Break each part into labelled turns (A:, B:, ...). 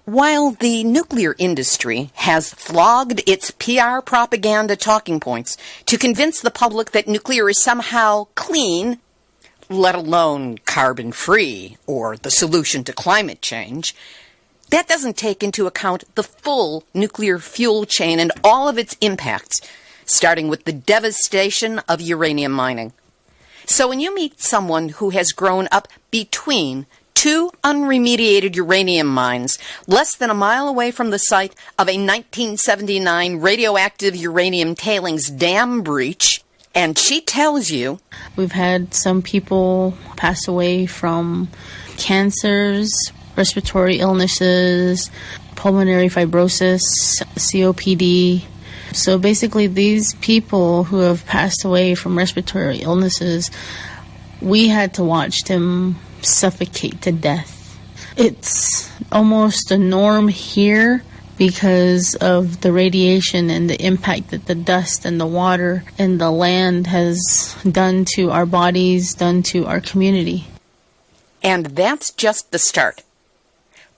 A: While the nuclear industry has flogged its PR propaganda talking points to convince the public that nuclear is somehow clean, let alone carbon-free or the solution to climate change, that doesn't take into account the full nuclear fuel chain and all of its impacts, starting with the devastation of uranium mining. So when you meet someone who has grown up between two unremediated uranium mines less than a mile away from the site of a 1979 radioactive uranium tailings dam breach, and she tells you,
B: we've had some people pass away from cancers, respiratory illnesses, pulmonary fibrosis, COPD. So basically these people who have passed away from respiratory illnesses, we had to watch them suffocate to death. It's almost a norm here because of the radiation and the impact that the dust and the water and the land has done to our bodies, done to our community.
A: And that's just the start.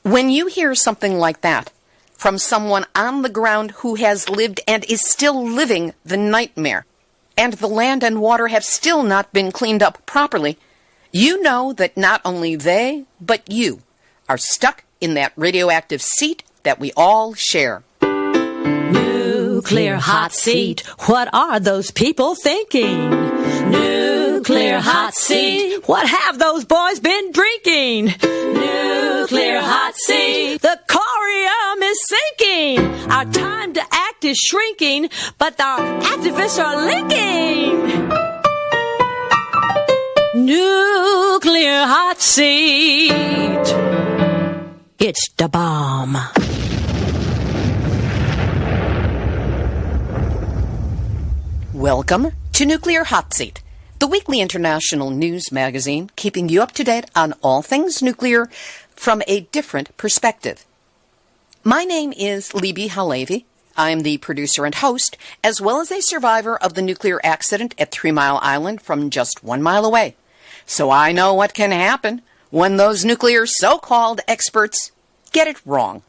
A: When you hear something like that from someone on the ground who has lived and is still living the nightmare, and the land and water have still not been cleaned up properly, you know that not only they, but you, are stuck in that radioactive seat that we all share.
C: Nuclear hot seat, what are those people thinking? Nuclear hot seat, what have those boys been drinking? Nuclear hot seat, the corium is sinking. Our time to act is shrinking, but our activists are linking. Nuclear hot seat, it's the bomb.
A: Welcome to Nuclear Hot Seat, the weekly international news magazine keeping you up to date on all things nuclear from a different perspective. My name is Libby Halevi. I'm the producer and host, as well as a survivor of the nuclear accident at 3 Mile Island from just 1 mile away. So I know what can happen when those nuclear so-called experts get it wrong.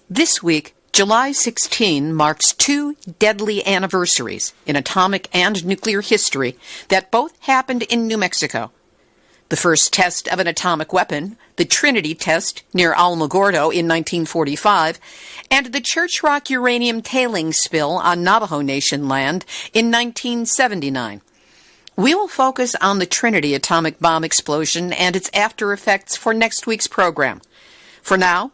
A: This week, July 16 marks 2 deadly anniversaries in atomic and nuclear history that both happened in New Mexico. The first test of an atomic weapon, the Trinity test near Alamogordo in 1945, and the Church Rock uranium tailings spill on Navajo Nation land in 1979. We will focus on the Trinity atomic bomb explosion and its after effects for next week's program. For now,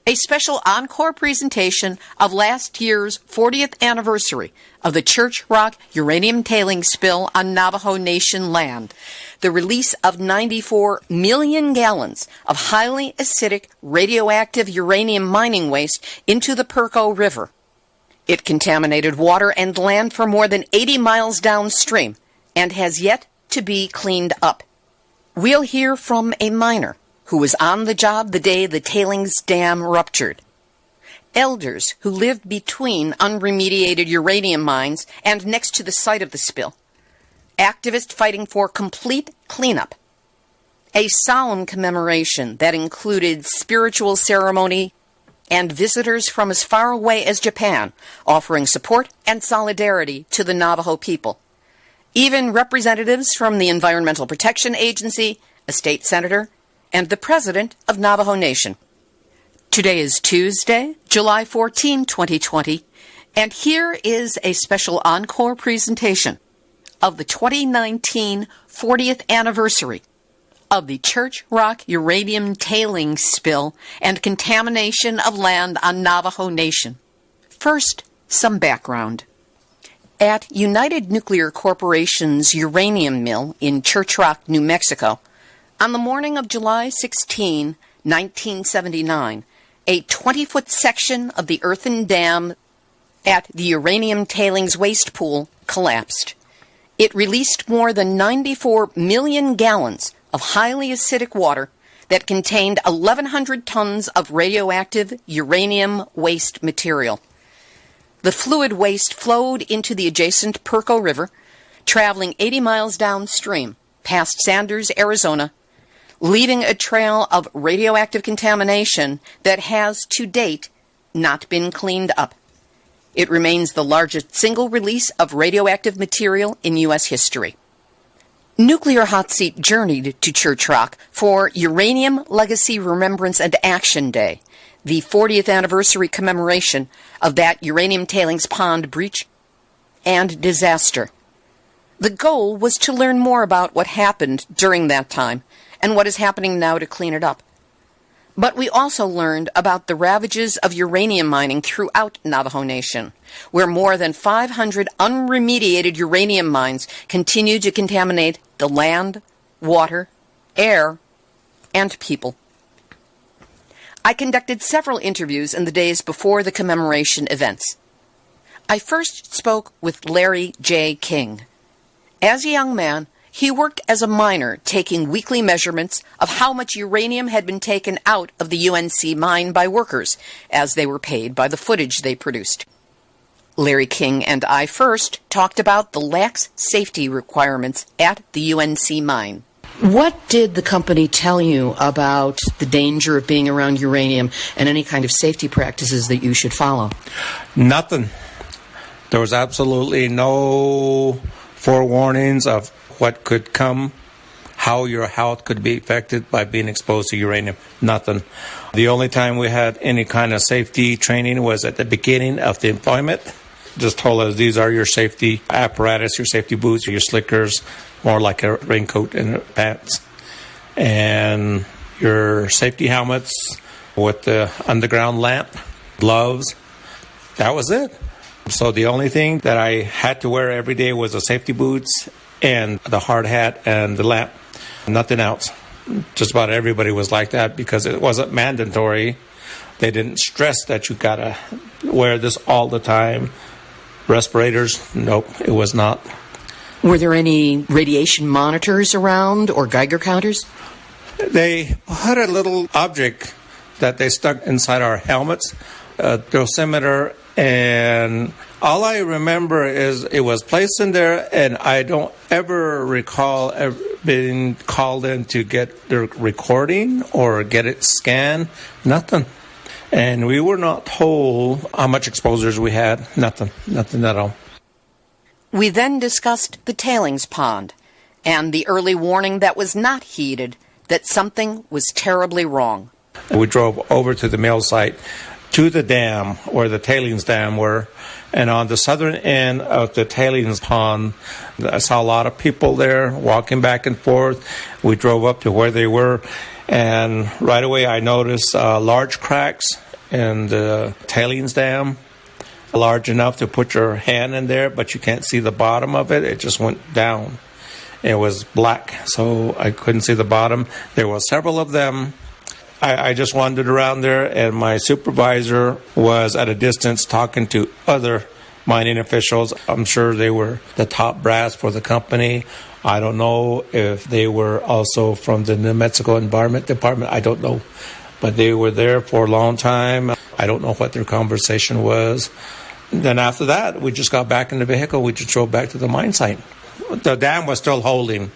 A: a special encore presentation of last year's 40th anniversary of the Church Rock uranium tailings spill on Navajo Nation land, the release of 94 million gallons of highly acidic radioactive uranium mining waste into the Perco River. It contaminated water and land for more than 80 miles downstream and has yet to be cleaned up. We'll hear from a miner who was on the job the day the tailings dam ruptured. Elders who lived between unremediated uranium mines and next to the site of the spill. Activists fighting for complete cleanup. A solemn commemoration that included spiritual ceremony and visitors from as far away as Japan offering support and solidarity to the Navajo people. Even representatives from the Environmental Protection Agency, a state senator, and the president of Navajo Nation. Today is Tuesday, July 14, 2020, and here is a special encore presentation of the 2019 40th anniversary of the Church Rock uranium tailings spill and contamination of land on Navajo Nation. First, some background. At United Nuclear Corporation's uranium mill in Church Rock, New Mexico, on the morning of July 16, 1979, a 20-foot section of the earthen dam at the uranium tailings waste pool collapsed. It released more than 94 million gallons of highly acidic water that contained 1,100 tons of radioactive uranium waste material. The fluid waste flowed into the adjacent Perco River, traveling 80 miles downstream, past Sanders, Arizona, leaving a trail of radioactive contamination that has, to date, not been cleaned up. It remains the largest single release of radioactive material in U.S. history. Nuclear Hotseat journeyed to Church Rock for Uranium Legacy Remembrance and Action Day, the 40th anniversary commemoration of that uranium tailings pond breach and disaster. The goal was to learn more about what happened during that time and what is happening now to clean it up. But we also learned about the ravages of uranium mining throughout Navajo Nation, where more than 500 unremediated uranium mines continue to contaminate the land, water, air, and people. I conducted several interviews in the days before the commemoration events. I first spoke with Larry J. King. As a young man, he worked as a miner, taking weekly measurements of how much uranium had been taken out of the UNC mine by workers, as they were paid by the footage they produced. Larry King and I first talked about the lax safety requirements at the UNC mine. What did the company tell you about the danger of being around uranium and any kind of safety practices that you should follow?
D: Nothing. There was absolutely no forewarnings of what could come, how your health could be affected by being exposed to uranium. Nothing. The only time we had any kind of safety training was at the beginning of the employment. Just told us these are your safety apparatus, your safety boots, your slickers, more like a raincoat and pants, and your safety helmets with the underground lamp, gloves. That was it. So the only thing that I had to wear every day was the safety boots and the hard hat and the lamp. Nothing else. Just about everybody was like that because it wasn't mandatory. They didn't stress that you gotta wear this all the time. Respirators, nope, it was not.
A: Were there any radiation monitors around or Geiger counters?
D: They had a little object that they stuck inside our helmets, a dosimeter, and all I remember is it was placed in there, and I don't ever recall ever being called in to get the recording or get it scanned. Nothing. And we were not told how much exposures we had. Nothing at all.
A: We then discussed the tailings pond and the early warning that was not heeded that something was terribly wrong.
D: We drove over to the mill site, to the dam where the tailings dam were, and on the southern end of the tailings pond, I saw a lot of people there walking back and forth. We drove up to where they were, and right away I noticed large cracks in the tailings dam, large enough to put your hand in there, but you can't see the bottom of it. It just went down. It was black, so I couldn't see the bottom. There were several of them. I just wandered around there, and my supervisor was at a distance talking to other mining officials. I'm sure they were the top brass for the company. I don't know if they were also from the New Mexico Environment Department. I don't know. But they were there for a long time. I don't know what their conversation was. Then after that, we just got back in the vehicle. We just drove back to the mine site. The dam was still holding.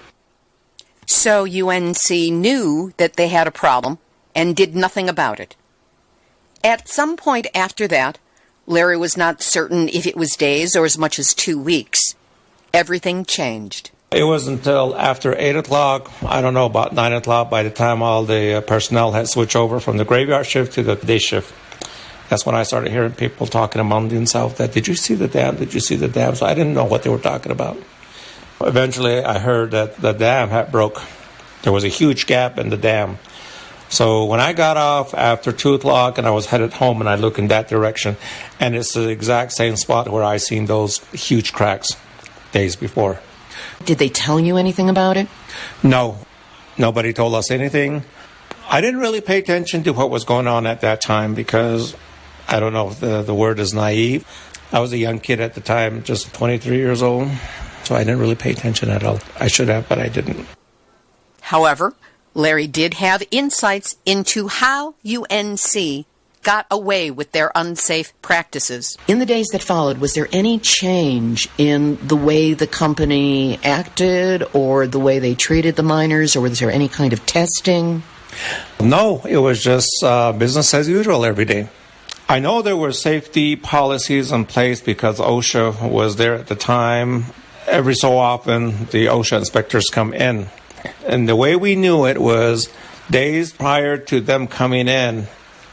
A: So UNC knew that they had a problem and did nothing about it. At some point after that, Larry was not certain if it was days or as much as 2 weeks. Everything changed.
D: It wasn't until after 8 o'clock, I don't know, about 9 o'clock, by the time all the personnel had switched over from the graveyard shift to the day shift. That's when I started hearing people talking among themselves that, did you see the dam? Did you see the dam? So I didn't know what they were talking about. Eventually, I heard that the dam had broke. There was a huge gap in the dam. So when I got off after 2 o'clock and I was headed home and I looked in that direction, and it's the exact same spot where I seen those huge cracks days before.
A: Did they tell you anything about it?
D: No. Nobody told us anything. I didn't really pay attention to what was going on at that time because I don't know if the word is naive. I was a young kid at the time, just 23 years old, so I didn't really pay attention at all. I should have, but I didn't.
A: However, Larry did have insights into how UNC got away with their unsafe practices.
E: In the days that followed, was there any change in the way the company acted or the way they treated the miners, or was there any kind of testing?
D: No, it was just business as usual every day. I know there were safety policies in place because OSHA was there at the time. Every so often, the OSHA inspectors come in. And the way we knew it was days prior to them coming in,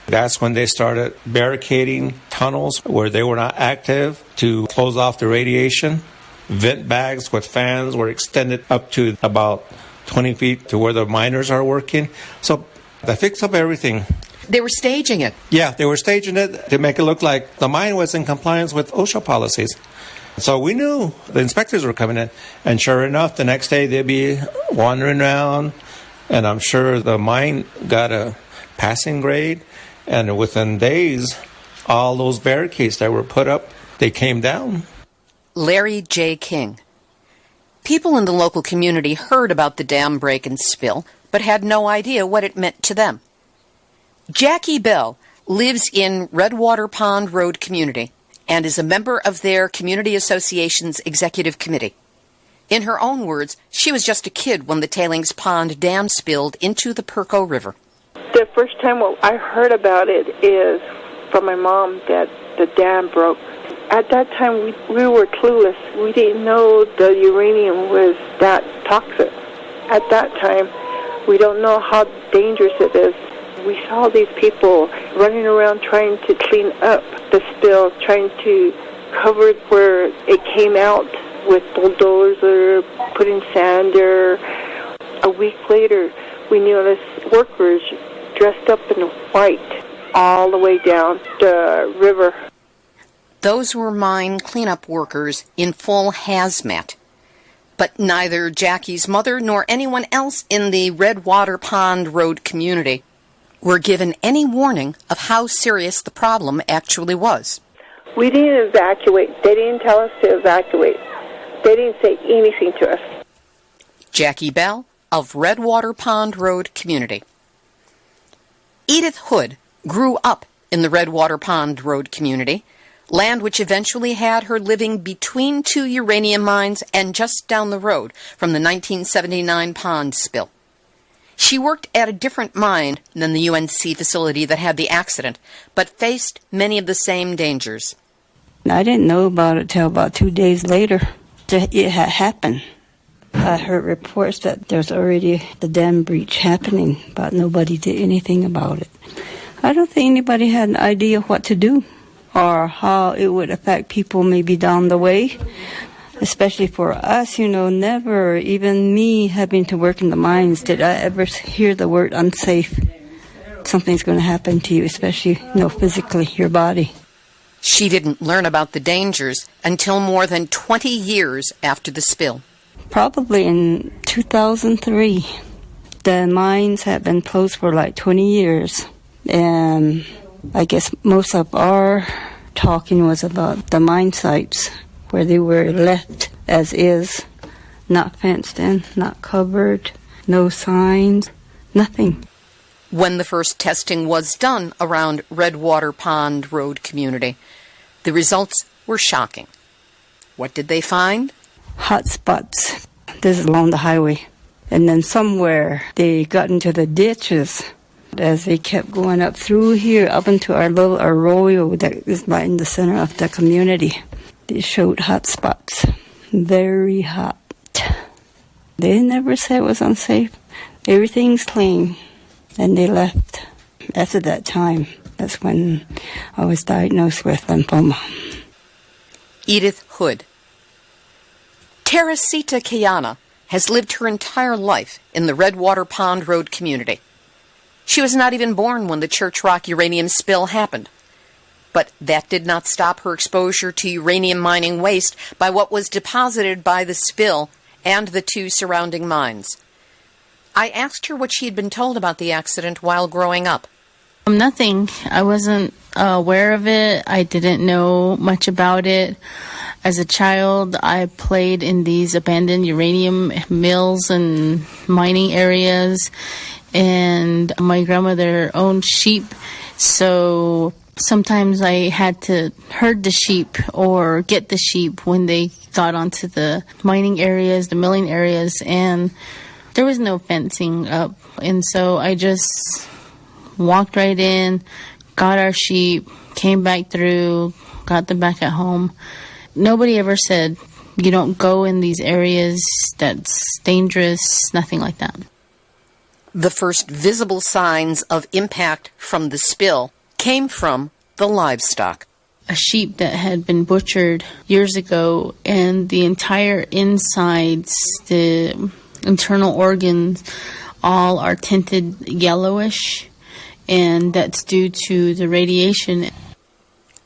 D: that's when they started barricading tunnels where they were not active to close off the radiation. Vent bags with fans were extended up to about 20 feet to where the miners are working. So they fixed up everything.
E: They were staging it.
D: Yeah, they were staging it to make it look like the mine was in compliance with OSHA policies. So we knew the inspectors were coming in. And sure enough, the next day they'd be wandering around. And I'm sure the mine got a passing grade. And within days, all those barricades that were put up, they came down.
A: Larry J. King. People in the local community heard about the dam break and spill, but had no idea what it meant to them. Jackie Bell lives in Redwater Pond Road Community and is a member of their community association's executive committee. In her own words, she was just a kid when the Tailings Pond Dam spilled into the Perco River.
F: The first time I heard about it is from my mom that the dam broke. At that time, we were clueless. We didn't know the uranium was that toxic. At that time, we don't know how dangerous it is. We saw these people running around trying to clean up the spill, trying to cover where it came out with bulldozer, putting sand there. A week later, we noticed workers dressed up in white all the way down the river.
A: Those were mine cleanup workers in full hazmat. But neither Jackie's mother nor anyone else in the Redwater Pond Road community were given any warning of how serious the problem actually was.
F: We didn't evacuate. They didn't tell us to evacuate. They didn't say anything to us.
A: Jackie Bell of Redwater Pond Road Community. Edith Hood grew up in the Redwater Pond Road Community, land which eventually had her living between two uranium mines and just down the road from the 1979 pond spill. She worked at a different mine than the UNC facility that had the accident, but faced many of the same dangers.
G: I didn't know about it till about 2 days later that it had happened. I heard reports that there's already the dam breach happening, but nobody did anything about it. I don't think anybody had an idea what to do or how it would affect people maybe down the way. Especially for us, never, even me having to work in the mines, did I ever hear the word unsafe. Something's going to happen to you, especially, physically, your body.
A: She didn't learn about the dangers until more than 20 years after the spill.
G: Probably in 2003. The mines had been closed for like 20 years. And I guess most of our talking was about the mine sites where they were left as is, not fenced in, not covered, no signs, nothing.
A: When the first testing was done around Redwater Pond Road Community, the results were shocking. What did they find?
G: Hot spots. This is along the highway. And then somewhere they got into the ditches as they kept going up through here, up into our little arroyo that is right in the center of the community. They showed hot spots. Very hot. They never said it was unsafe. Everything's clean. And they left. After that time, that's when I was diagnosed with lymphoma.
A: Edith Hood. Terracita Keyanna has lived her entire life in the Redwater Pond Road community. She was not even born when the Church Rock uranium spill happened. But that did not stop her exposure to uranium mining waste by what was deposited by the spill and the two surrounding mines. I asked her what she had been told about the accident while growing up.
B: Nothing. I wasn't aware of it. I didn't know much about it. As a child, I played in these abandoned uranium mills and mining areas, and my grandmother owned sheep, So sometimes I had to herd the sheep or get the sheep when they got onto the mining areas, the milling areas, and there was no fencing up. And so I just walked right in, got our sheep, came back through, got them back at home. Nobody ever said, you don't go in these areas, that's dangerous, nothing like that.
A: The first visible signs of impact from the spill came from the livestock.
B: A sheep that had been butchered years ago, and the entire insides, the internal organs, all are tinted yellowish, and that's due to the radiation.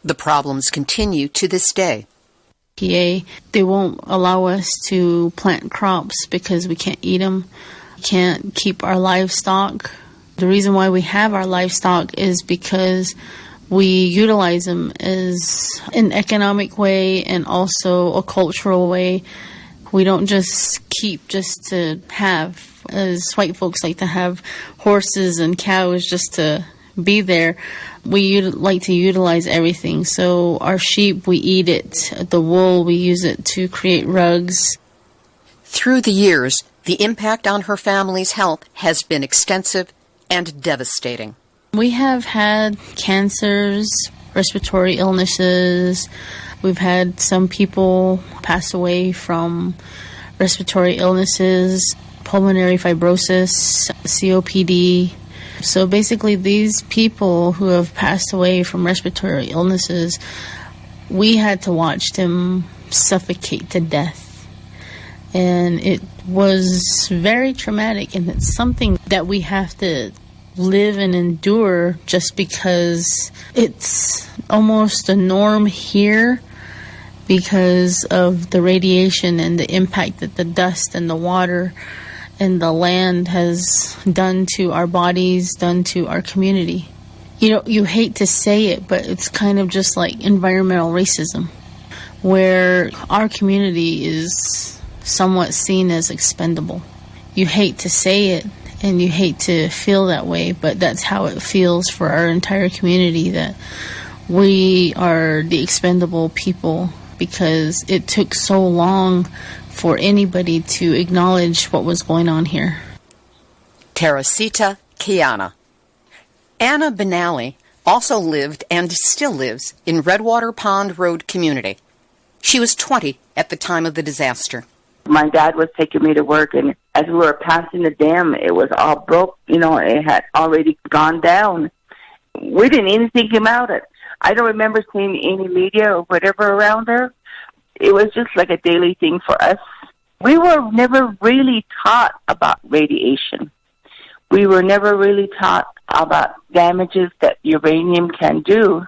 A: The problems continue to this day.
B: They won't allow us to plant crops because we can't eat them. We can't keep our livestock. The reason why we have our livestock is because we utilize them as an economic way and also a cultural way. We don't just keep just to have, as white folks like to have horses and cows just to be there. We like to utilize everything. So our sheep, we eat it. The wool, we use it to create rugs.
A: Through the years, the impact on her family's health has been extensive and devastating.
B: We have had cancers, respiratory illnesses. We've had some people pass away from respiratory illnesses, pulmonary fibrosis, COPD. So basically, these people who have passed away from respiratory illnesses, we had to watch them suffocate to death. And it was very traumatic, and it's something that we have to live and endure just because it's almost a norm here because of the radiation and the impact that the dust and the water and the land has done to our bodies, done to our community. You know, you hate to say it, but it's kind of just like environmental racism, where our community is somewhat seen as expendable. You hate to say it, and you hate to feel that way, but that's how it feels for our entire community, that we are the expendable people because it took so long for anybody to acknowledge what was going on here.
A: Terracita Keyanna. Anna Benally also lived and still lives in Redwater Pond Road Community. She was 20 at the time of the disaster.
H: My dad was taking me to work, and as we were passing the dam, it was all broke. You know, it had already gone down. We didn't even think about it. I don't remember seeing any media or whatever around there. It was just like a daily thing for us. We were never really taught about radiation. We were never really taught about damages that uranium can do.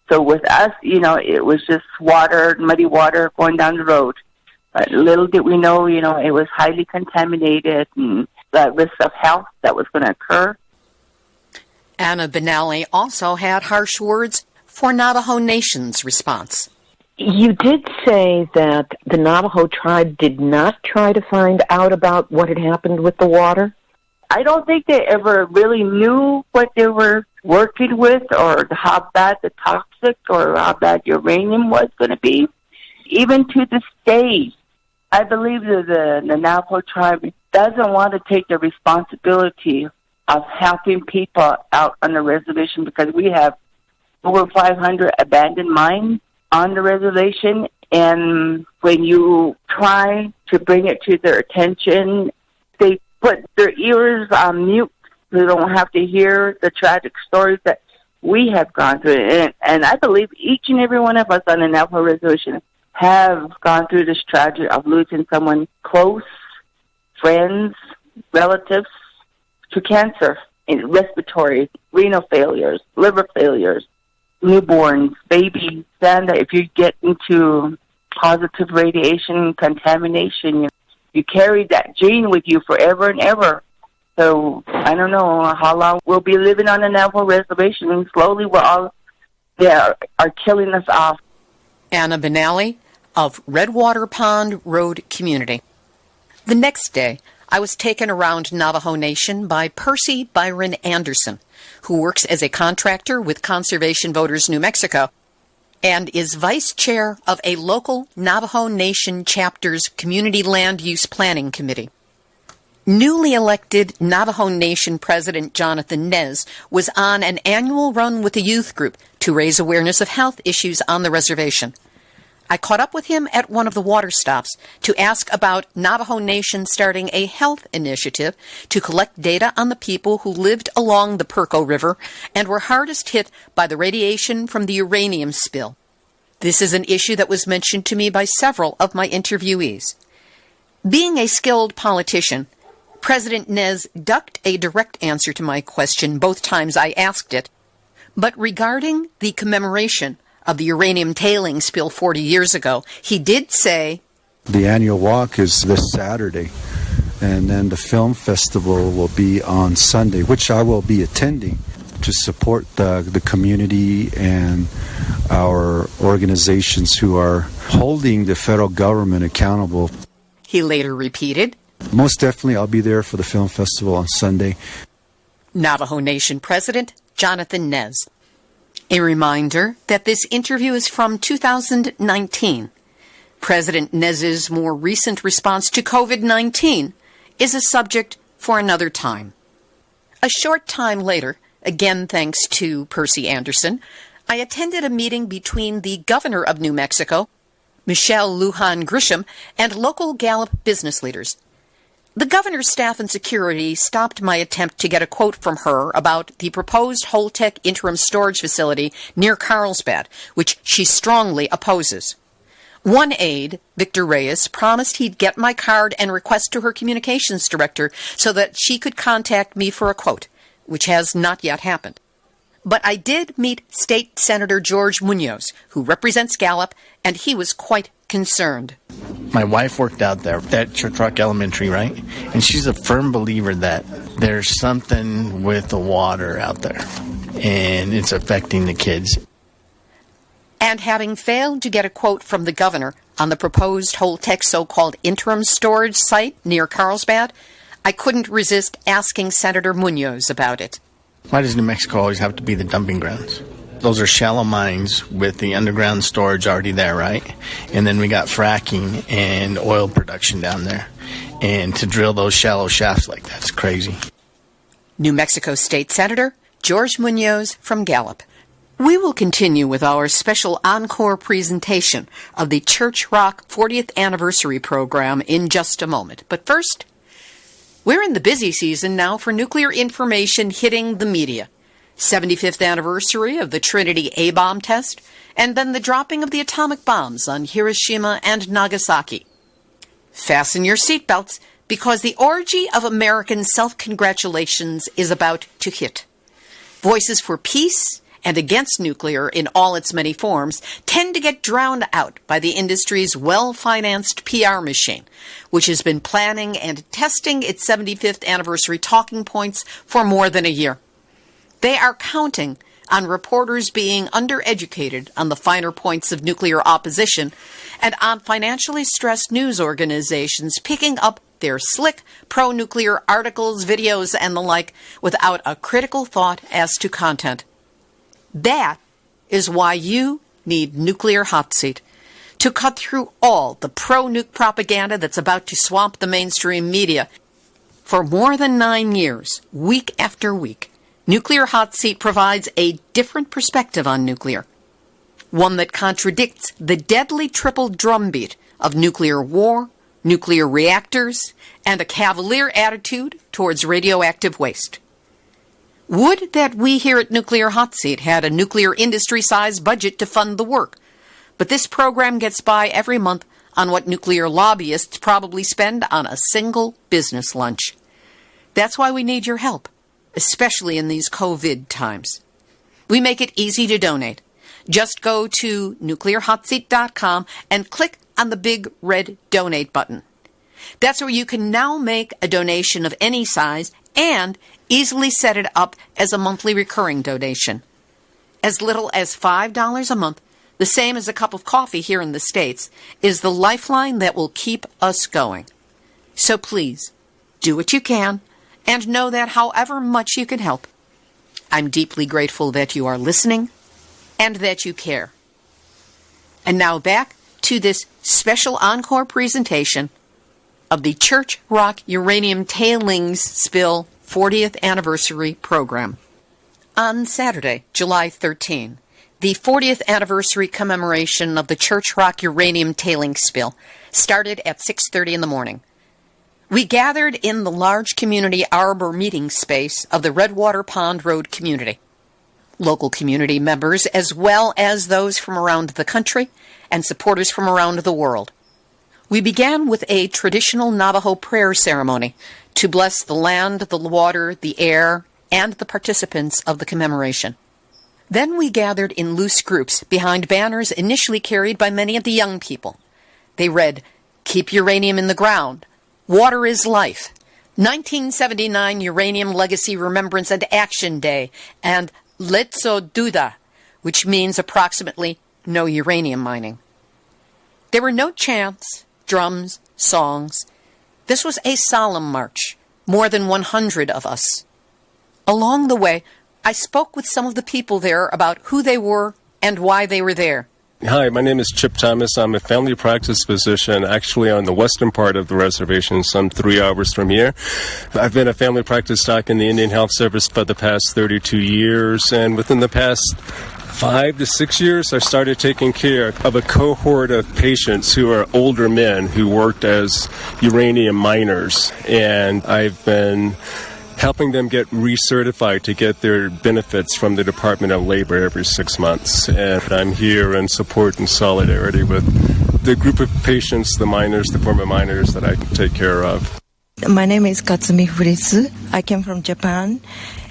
H: So with us, you know, it was just water, muddy water going down the road. But little did we know, you know, it was highly contaminated and the risk of health that was going to occur.
A: Anna Benally also had harsh words for Navajo Nation's response.
I: You did say that the Navajo tribe did not try to find out about what had happened with the water?
H: I don't think they ever really knew what they were working with or how bad the toxic or how bad uranium was going to be. Even to this day, I believe that the Navajo tribe doesn't want to take the responsibility of helping people out on the reservation because we have over 500 abandoned mines on the reservation, and when you try to bring it to their attention, they put their ears on mute. They don't have to hear the tragic stories that we have gone through. And I believe each and every one of us on the Navajo reservation have gone through this tragedy of losing someone close, friends, relatives, to cancer, and respiratory, renal failures, liver failures, newborns, babies. And if you get into positive radiation contamination, you carry that gene with you forever and ever. So I don't know how long we'll be living on the Navajo reservation, and slowly they are killing us off.
A: Anna Benally of Redwater Pond Road Community. The next day, I was taken around Navajo Nation by Percy Byron Anderson, who works as a contractor with Conservation Voters New Mexico and is vice chair of a local Navajo Nation chapter's Community Land Use Planning Committee. Newly elected Navajo Nation President Jonathan Nez was on an annual run with a youth group to raise awareness of health issues on the reservation. I caught up with him at one of the water stops to ask about Navajo Nation starting a health initiative to collect data on the people who lived along the Perco River and were hardest hit by the radiation from the uranium spill. This is an issue that was mentioned to me by several of my interviewees. Being a skilled politician, President Nez ducked a direct answer to my question both times I asked it, but regarding the commemoration of the uranium tailings spill 40 years ago, he did say,
J: "The annual walk is this Saturday, and then the film festival will be on Sunday, which I will be attending to support the community and our organizations who are holding the federal government accountable."
A: He later repeated,
J: "Most definitely I'll be there for the film festival on Sunday."
A: Navajo Nation President Jonathan Nez. A reminder that this interview is from 2019. President Nez's more recent response to COVID-19 is a subject for another time. A short time later, again thanks to Percy Anderson, I attended a meeting between the governor of New Mexico, Michelle Lujan Grisham, and local Gallup business leaders. The governor's staff and security stopped my attempt to get a quote from her about the proposed Holtec interim storage facility near Carlsbad, which she strongly opposes. One aide, Victor Reyes, promised he'd get my card and request to her communications director so that she could contact me for a quote, which has not yet happened. But I did meet State Senator George Muñoz, who represents Gallup, and he was quite concerned.
K: My wife worked out there at Church Rock Elementary, right? And she's a firm believer that there's something with the water out there, and it's affecting the kids.
A: And having failed to get a quote from the governor on the proposed Holtec so-called interim storage site near Carlsbad, I couldn't resist asking Senator Muñoz about it.
K: Why does New Mexico always have to be the dumping grounds? Those are shallow mines with the underground storage already there, right? And then we got fracking and oil production down there. And to drill those shallow shafts like that's crazy.
A: New Mexico State Senator George Muñoz from Gallup. We will continue with our special encore presentation of the Church Rock 40th Anniversary Program in just a moment. But first, we're in the busy season now for nuclear information hitting the media. 75th anniversary of the Trinity A-bomb test, and then the dropping of the atomic bombs on Hiroshima and Nagasaki. Fasten your seatbelts, because the orgy of American self-congratulations is about to hit. Voices for peace and against nuclear in all its many forms tend to get drowned out by the industry's well-financed PR machine, which has been planning and testing its 75th anniversary talking points for more than a year. They are counting on reporters being undereducated on the finer points of nuclear opposition and on financially stressed news organizations picking up their slick pro-nuclear articles, videos, and the like without a critical thought as to content. That is why you need Nuclear Hotseat, to cut through all the pro-nuke propaganda that's about to swamp the mainstream media. For more than 9 years, week after week, Nuclear Hotseat provides a different perspective on nuclear, one that contradicts the deadly triple drumbeat of nuclear war, nuclear reactors, and a cavalier attitude towards radioactive waste. Would that we here at Nuclear Hotseat had a nuclear industry-sized budget to fund the work, but this program gets by every month on what nuclear lobbyists probably spend on a single business lunch. That's why we need your help, especially in these COVID times. We make it easy to donate. Just go to nuclearhotseat.com and click on the big red donate button. That's where you can now make a donation of any size and easily set it up as a monthly recurring donation. As little as $5 a month, the same as a cup of coffee here in the States, is the lifeline that will keep us going. So please, do what you can, and know that however much you can help, I'm deeply grateful that you are listening and that you care. And now back to this special encore presentation of the Church Rock Uranium Tailings Spill 40th Anniversary Program. On Saturday, July 13, the 40th Anniversary commemoration of the Church Rock Uranium Tailings Spill started at 6:30 in the morning. We gathered in the large community arbor meeting space of the Redwater Pond Road Community. Local community members, as well as those from around the country and supporters from around the world. We began with a traditional Navajo prayer ceremony to bless the land, the water, the air, and the participants of the commemoration. Then we gathered in loose groups behind banners initially carried by many of the young people. They read, "Keep uranium in the ground," "Water is life," 1979 Uranium Legacy Remembrance and Action Day, and Letso Duda, which means approximately no uranium mining. There were no chants, drums, songs. This was a solemn march, more than 100 of us. Along the way, I spoke with some of the people there about who they were and why they were there.
L: Hi, my name is Chip Thomas. I'm a family practice physician actually on the western part of the reservation, some 3 hours from here. I've been a family practice doc in the Indian Health Service for the past 32 years, and within the past 5 to 6 years, I started taking care of a cohort of patients who are older men who worked as uranium miners, and I've been helping them get recertified to get their benefits from the Department of Labor every 6 months. And I'm here in support and solidarity with the group of patients, the miners, the former miners that I take care of.
M: My name is Katsumi Furitsu. I came from Japan.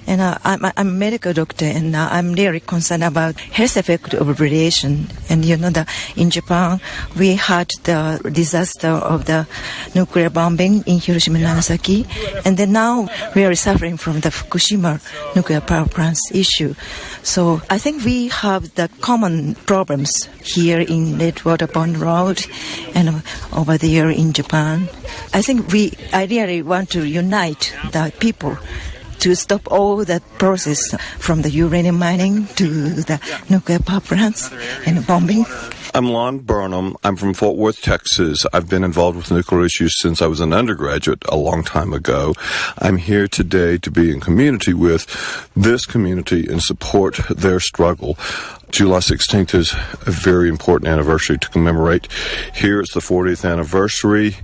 M: And I'm a medical doctor, and I'm really concerned about health effect of radiation. And you know that in Japan, we had the disaster of the nuclear bombing in Hiroshima and Nagasaki, and then now we are suffering from the Fukushima nuclear power plants issue. So I think we have the common problems here in Redwater Pond Road and over there in Japan. I think I really want to unite the people to stop all the process from the uranium mining to the nuclear power plants and bombing.
N: I'm Lon Burnham. I'm from Fort Worth, Texas. I've been involved with nuclear issues since I was an undergraduate a long time ago. I'm here today to be in community with this community and support their struggle. July 16th is a very important anniversary to commemorate. Here it's the 40th anniversary.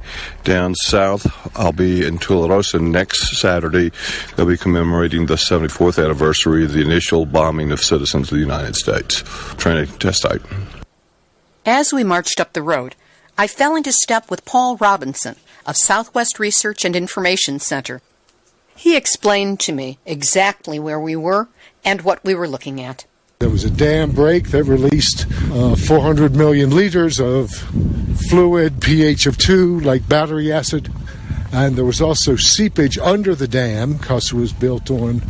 N: Down south, I'll be in Tularosa next Saturday. They'll be commemorating the 74th anniversary of the initial bombing of citizens of the United States. Training test site.
A: As we marched up the road, I fell into step with Paul Robinson of Southwest Research and Information Center. He explained to me exactly where we were and what we were looking at.
O: There was a dam break that released 400 million liters of fluid, pH of 2, like battery acid. And there was also seepage under the dam because it was built on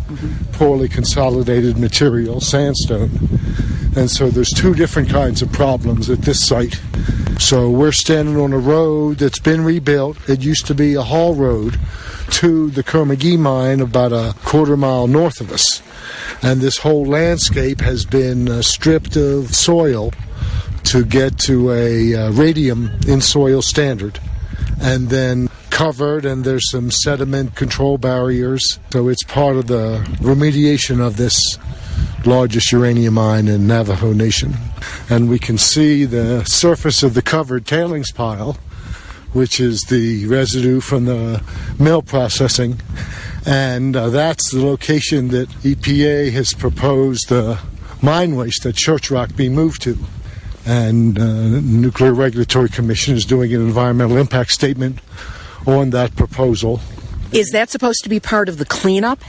O: poorly consolidated material, sandstone. And so there's two different kinds of problems at this site. So we're standing on a road that's been rebuilt. It used to be a haul road to the Kerr-McGee mine about a quarter mile north of us. And this whole landscape has been stripped of soil to get to a radium in soil standard. And then covered, and there's some sediment control barriers. So it's part of the remediation of this largest uranium mine in Navajo Nation. And we can see the surface of the covered tailings pile, which is the residue from the mill processing. And that's the location that EPA has proposed the mine waste at Church Rock be moved to. And the Nuclear Regulatory Commission is doing an environmental impact statement on that proposal.
A: Is that supposed to be part of the cleanup?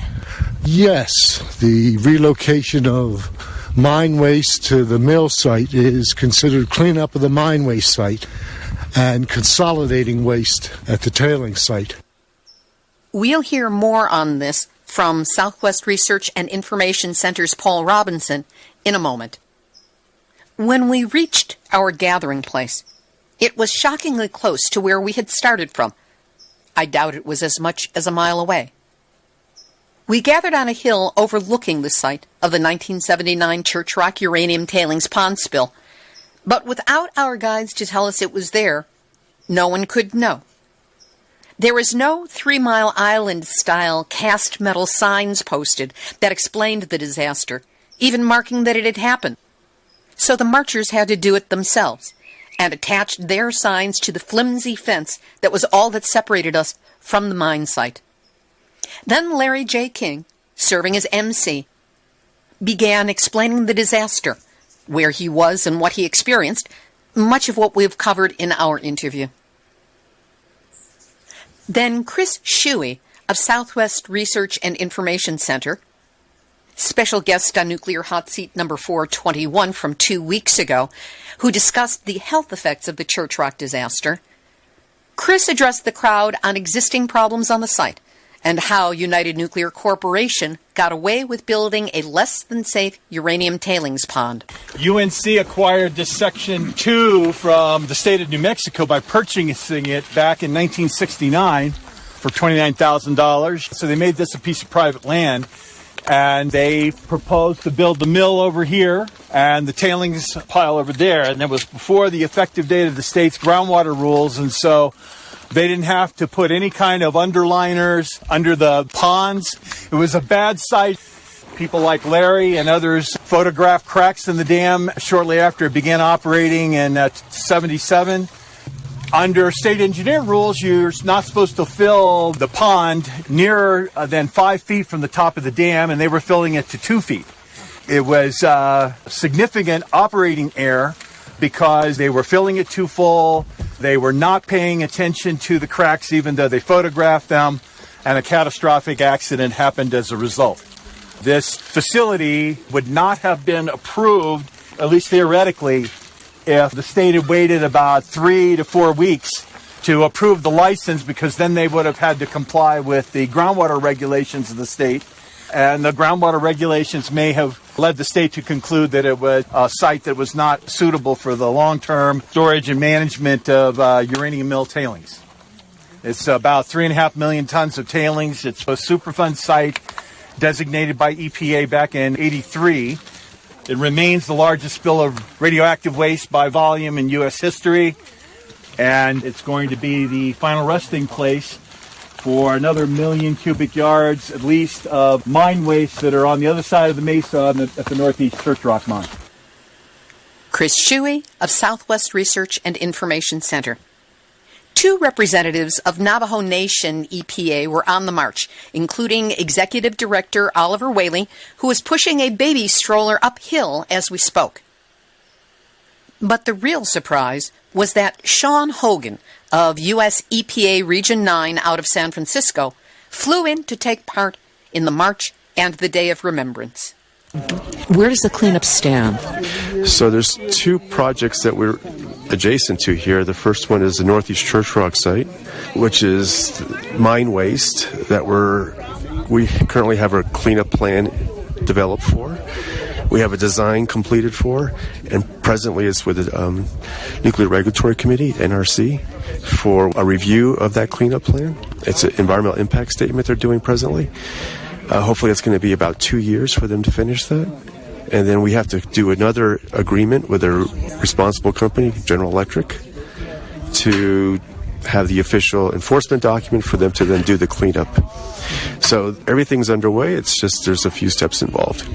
O: Yes. The relocation of mine waste to the mill site is considered cleanup of the mine waste site and consolidating waste at the tailings site.
A: We'll hear more on this from Southwest Research and Information Center's Paul Robinson in a moment. When we reached our gathering place, it was shockingly close to where we had started from. I doubt it was as much as a mile away. We gathered on a hill overlooking the site of the 1979 Church Rock uranium tailings pond spill. But without our guides to tell us it was there, no one could know. There was no 3 Mile Island-style cast metal signs posted that explained the disaster, even marking that it had happened. So the marchers had to do it themselves and attached their signs to the flimsy fence that was all that separated us from the mine site. Then Larry J. King, serving as MC, began explaining the disaster, where he was and what he experienced, much of what we've covered in our interview. Then Chris Shuey of Southwest Research and Information Center, special guest on Nuclear Hotseat number 421 from 2 weeks ago, who discussed the health effects of the Church Rock disaster. Chris addressed the crowd on existing problems on the site and how United Nuclear Corporation got away with building a less-than-safe uranium tailings pond.
P: UNC acquired this Section 2 from the state of New Mexico by purchasing it back in 1969 for $29,000. So they made this a piece of private land, and they proposed to build the mill over here and the tailings pile over there. And that was before the effective date of the state's groundwater rules, and so they didn't have to put any kind of underliners under the ponds. It was a bad site. People like Larry and others photographed cracks in the dam shortly after it began operating in 77. Under state engineer rules, you're not supposed to fill the pond nearer than 5 feet from the top of the dam, and they were filling it to 2 feet. It was significant operating error because they were filling it too full. They were not paying attention to the cracks even though they photographed them, and a catastrophic accident happened as a result. This facility would not have been approved, at least theoretically, if the state had waited about 3 to 4 weeks to approve the license, because then they would have had to comply with the groundwater regulations of the state. And the groundwater regulations may have led the state to conclude that it was a site that was not suitable for the long-term storage and management of uranium mill tailings. It's about 3.5 million tons of tailings. It's a Superfund site designated by EPA back in '83. It remains the largest spill of radioactive waste by volume in U.S. history, and it's going to be the final resting place for another 1 million cubic yards, at least, of mine waste that are on the other side of the mesa at the Northeast Church Rock mine.
A: Chris Shuey of Southwest Research and Information Center. 2 representatives of Navajo Nation EPA were on the march, including Executive Director Oliver Whaley, who was pushing a baby stroller uphill as we spoke. But the real surprise was that Sean Hogan of U.S. EPA Region 9 out of San Francisco flew in to take part in the march and the Day of Remembrance.
E: Where does the cleanup stand?
Q: So there's 2 projects that we're adjacent to here. The first one is the Northeast Church Rock site, which is mine waste that we currently have a cleanup plan developed for. We have a design completed for, and presently it's with the Nuclear Regulatory Committee, NRC, for a review of that cleanup plan. It's an environmental impact statement they're doing presently. Hopefully it's going to be about 2 years for them to finish that. And then we have to do another agreement with a responsible company, General Electric, to have the official enforcement document for them to then do the cleanup. So everything's underway. It's just there's a few steps involved.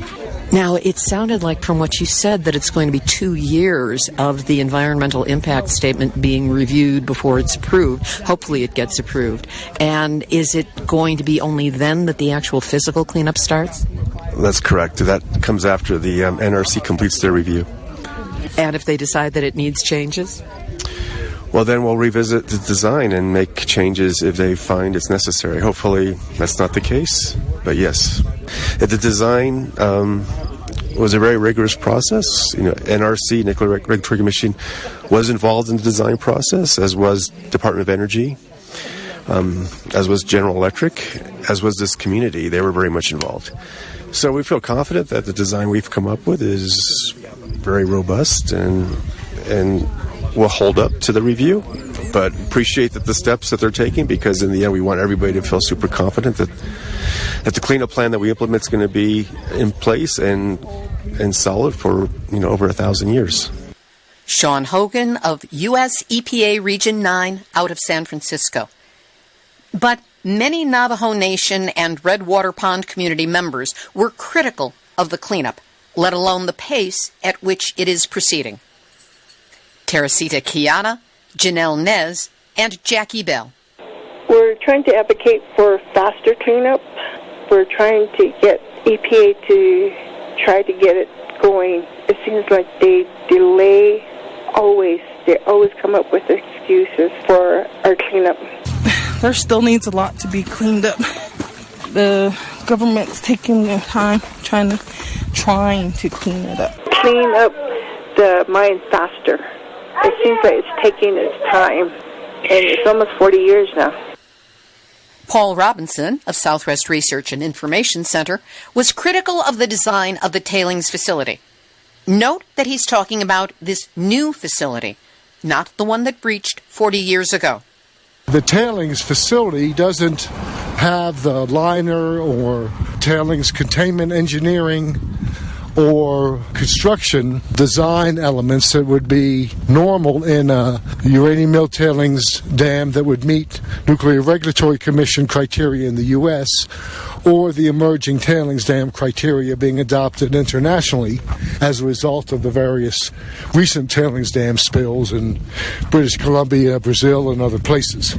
E: Now, it sounded like from what you said that it's going to be 2 years of the environmental impact statement being reviewed before it's approved. Hopefully it gets approved. And is it going to be only then that the actual physical cleanup starts?
Q: That's correct. That comes after the NRC completes their review.
E: And if they decide that it needs changes?
Q: Well, then we'll revisit the design and make changes if they find it's necessary. Hopefully that's not the case, but yes. The design was a very rigorous process. NRC, Nuclear Regulatory Commission, was involved in the design process, as was Department of Energy, as was General Electric, as was this community. They were very much involved. So we feel confident that the design we've come up with is very robust and will hold up to the review, but appreciate that the steps that they're taking, because in the end we want everybody to feel super confident that that the cleanup plan that we implement is going to be in place and solid for over 1,000 years.
A: Sean Hogan of U.S. EPA Region 9 out of San Francisco. But many Navajo Nation and Redwater Pond Community members were critical of the cleanup, let alone the pace at which it is proceeding. Terracita Keyanna, Jonathan Nez, and Jackie Bell.
F: We're trying to advocate for faster cleanup. We're trying to get EPA to try to get it going. It seems like they delay always. They always come up with excuses for our cleanup.
R: There still needs a lot to be cleaned up. The government's taking their time trying to clean it up.
F: Clean up the mine faster. It seems like it's taking its time, and it's almost 40 years now.
A: Paul Robinson of Southwest Research and Information Center was critical of the design of the tailings facility. Note that he's talking about this new facility, not the one that breached 40 years ago.
O: The tailings facility doesn't have the liner or tailings containment engineering or construction design elements that would be normal in a uranium mill tailings dam that would meet Nuclear Regulatory Commission criteria in the U.S. or the emerging tailings dam criteria being adopted internationally as a result of the various recent tailings dam spills in British Columbia, Brazil, and other places.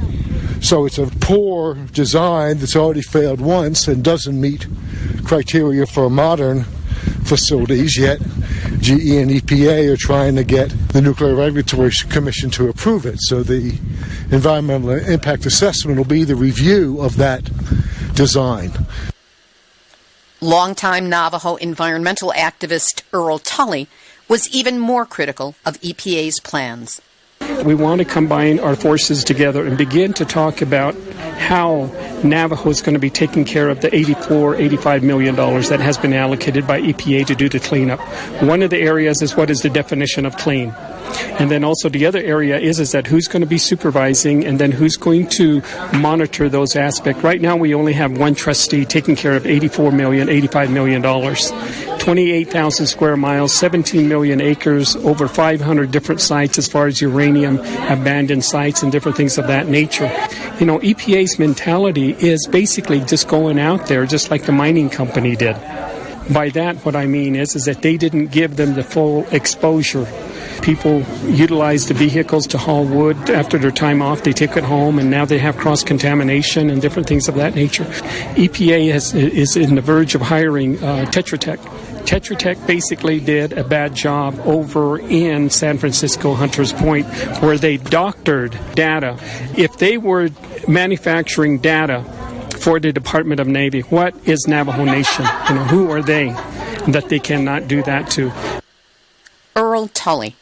O: So it's a poor design that's already failed once and doesn't meet criteria for modern facilities, yet GE and EPA are trying to get the Nuclear Regulatory Commission to approve it. So the environmental impact assessment will be the review of that design.
A: Longtime Navajo environmental activist Earl Tully was even more critical of EPA's plans.
S: We want to combine our forces together and begin to talk about how Navajo is going to be taking care of the $85 million that has been allocated by EPA to do the cleanup. One of the areas is what is the definition of clean. And then also the other area is that who's going to be supervising and then who's going to monitor those aspects. Right now we only have one trustee taking care of $85 million. 28,000 square miles, 17 million acres, over 500 different sites as far as uranium, abandoned sites and different things of that nature. EPA's mentality is basically just going out there just like the mining company did. By that, what I mean is that they didn't give them the full exposure. People utilize the vehicles to haul wood after their time off. They take it home, and now they have cross-contamination and different things of that nature. EPA is in the verge of hiring Tetra Tech. Tetra Tech basically did a bad job over in San Francisco, Hunters Point, where they doctored data. If they were manufacturing data for the Department of Navy, what is Navajo Nation? Who are they that they cannot do that to?
A: Earl Tully.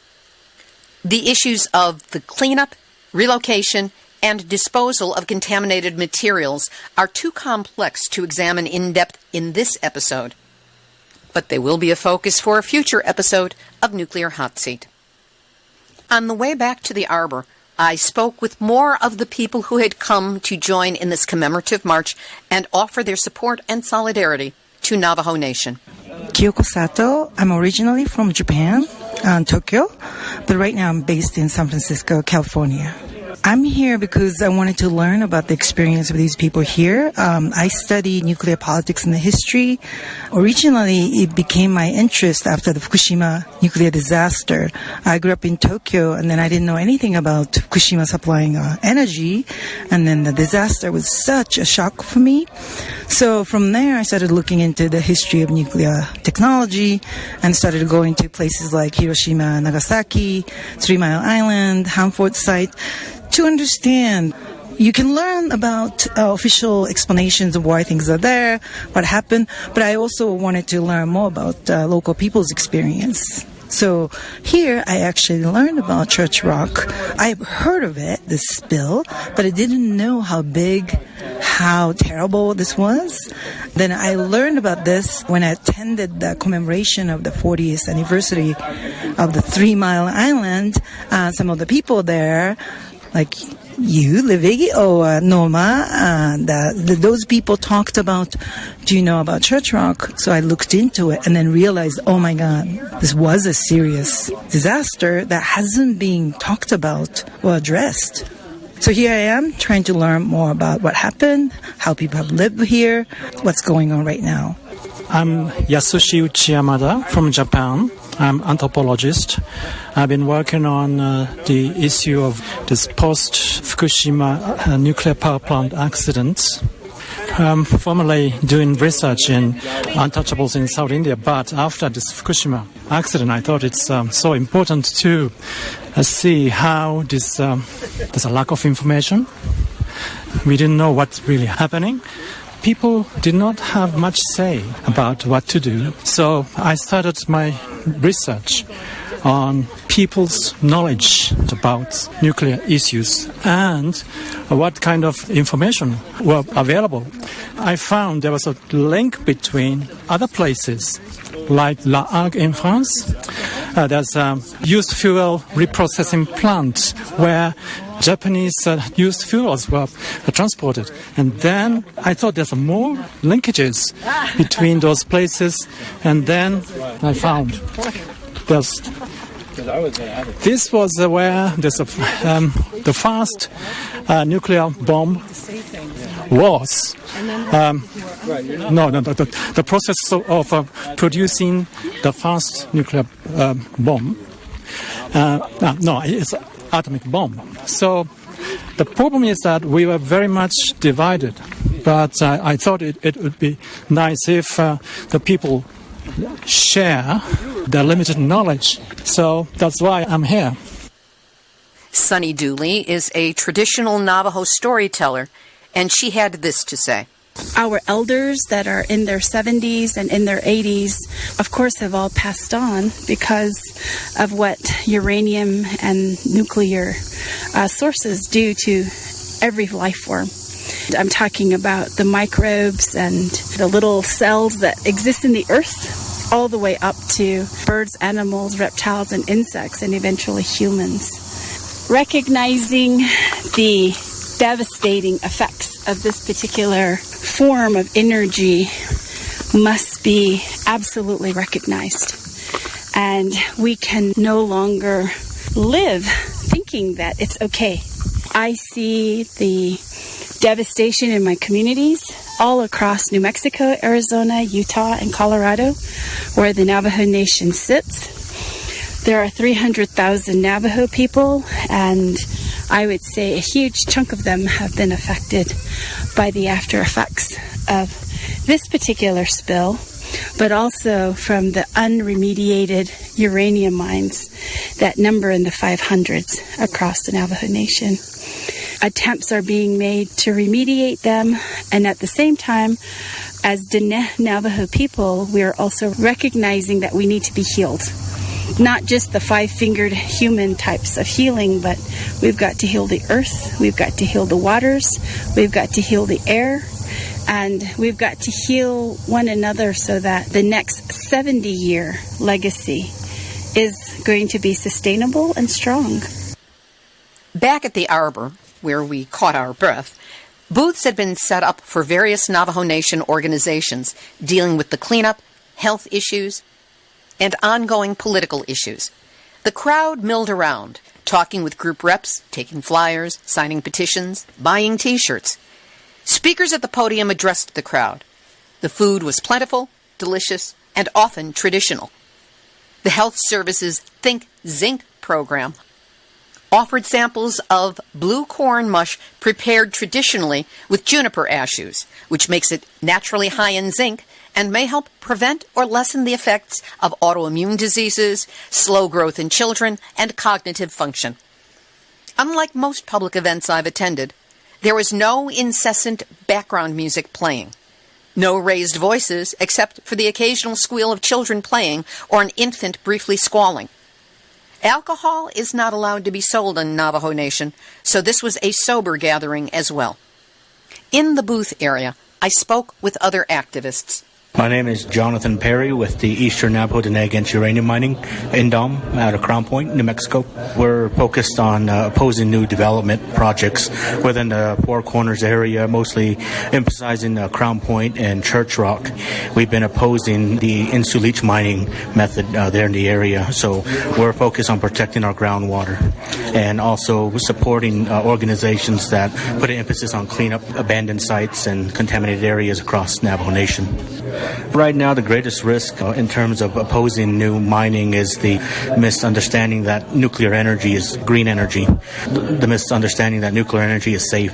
A: The issues of the cleanup, relocation, and disposal of contaminated materials are too complex to examine in depth in this episode. But they will be a focus for a future episode of Nuclear Hot Seat. On the way back to the Arbor, I spoke with more of the people who had come to join in this commemorative march and offer their support and solidarity to Navajo Nation.
T: Kyoko Sato. I'm originally from Japan, Tokyo, but right now I'm based in San Francisco, California. I'm here because I wanted to learn about the experience of these people here. I study nuclear politics and the history. Originally, it became my interest after the Fukushima nuclear disaster. I grew up in Tokyo, and then I didn't know anything about Fukushima supplying energy, and then the disaster was such a shock for me. So from there, I started looking into the history of nuclear technology and started going to places like Hiroshima, Nagasaki, 3 Mile Island, Hanford site, to understand. You can learn about official explanations of why things are there, what happened, but I also wanted to learn more about local people's experience. So here I actually learned about Church Rock. I've heard of it, this spill, but I didn't know how big, how terrible this was. Then I learned about this when I attended the commemoration of the 40th anniversary of the 3 Mile Island. Some of the people there, like you, Livigi, or Norma, those people talked about, do you know about Church Rock? So I looked into it and then realized, oh my God, this was a serious disaster that hasn't been talked about or addressed. So here I am trying to learn more about what happened, how people have lived here, what's going on right now.
U: I'm Yasushi Uchiyamada from Japan. I'm an anthropologist. I've been working on the issue of this post-Fukushima nuclear power plant accidents. I'm formerly doing research in untouchables in South India, but after this Fukushima accident, I thought it's so important to see how there's a lack of information. We didn't know what's really happening. People did not have much say about what to do. So I started my research on people's knowledge about nuclear issues and what kind of information were available. I found there was a link between other places like La Hague in France. There's a used fuel reprocessing plant where Japanese used fuels were transported. And then I thought there's more linkages between those places. And then I found this was where the first nuclear bomb was. The process of producing the first nuclear bomb. It's atomic bomb. So the problem is that we were very much divided. But I thought it would be nice if the people share their limited knowledge. So that's why I'm here.
A: Sunny Dooley is a traditional Navajo storyteller, and she had this to say.
V: Our elders that are in their 70s and in their 80s, of course, have all passed on because of what uranium and nuclear sources do to every life form. I'm talking about the microbes and the little cells that exist in the earth, all the way up to birds, animals, reptiles, and insects, and eventually humans. Recognizing the devastating effects of this particular form of energy must be absolutely recognized. And we can no longer live thinking that it's okay. I see the devastation in my communities all across New Mexico, Arizona, Utah, and Colorado, where the Navajo Nation sits. There are 300,000 Navajo people, and I would say a huge chunk of them have been affected by the after effects of this particular spill, but also from the unremediated uranium mines that number in the 500s across the Navajo Nation. Attempts are being made to remediate them, and at the same time, as Diné Navajo people, we are also recognizing that we need to be healed. Not just the five-fingered human types of healing, but we've got to heal the earth, we've got to heal the waters, we've got to heal the air, and we've got to heal one another so that the next 70-year legacy is going to be sustainable and strong.
A: Back at the arbor, where we caught our breath, booths had been set up for various Navajo Nation organizations dealing with the cleanup, health issues, and ongoing political issues. The crowd milled around, talking with group reps, taking flyers, signing petitions, buying T-shirts. Speakers at the podium addressed the crowd. The food was plentiful, delicious, and often traditional. The Health Service's Think Zinc program offered samples of blue corn mush prepared traditionally with juniper ashes, which makes it naturally high in zinc and may help prevent or lessen the effects of autoimmune diseases, slow growth in children, and cognitive function. Unlike most public events I've attended, there was no incessant background music playing, no raised voices except for the occasional squeal of children playing or an infant briefly squalling. Alcohol is not allowed to be sold in Navajo Nation, so this was a sober gathering as well. In the booth area, I spoke with other activists.
C: My name is Jonathan Perry with the Eastern Navajo Dene Against Uranium Mining INDOM out of Crown Point, New Mexico. We're focused on opposing new development projects within the Four Corners area, mostly emphasizing Crown Point and Church Rock. We've been opposing the in-situ leach mining method there in the area, so we're focused on protecting our groundwater and also supporting organizations that put an emphasis on cleanup abandoned sites and contaminated areas across Navajo Nation. Right now, the greatest risk in terms of opposing new mining is the misunderstanding that nuclear energy is green energy, the misunderstanding that nuclear energy is safe,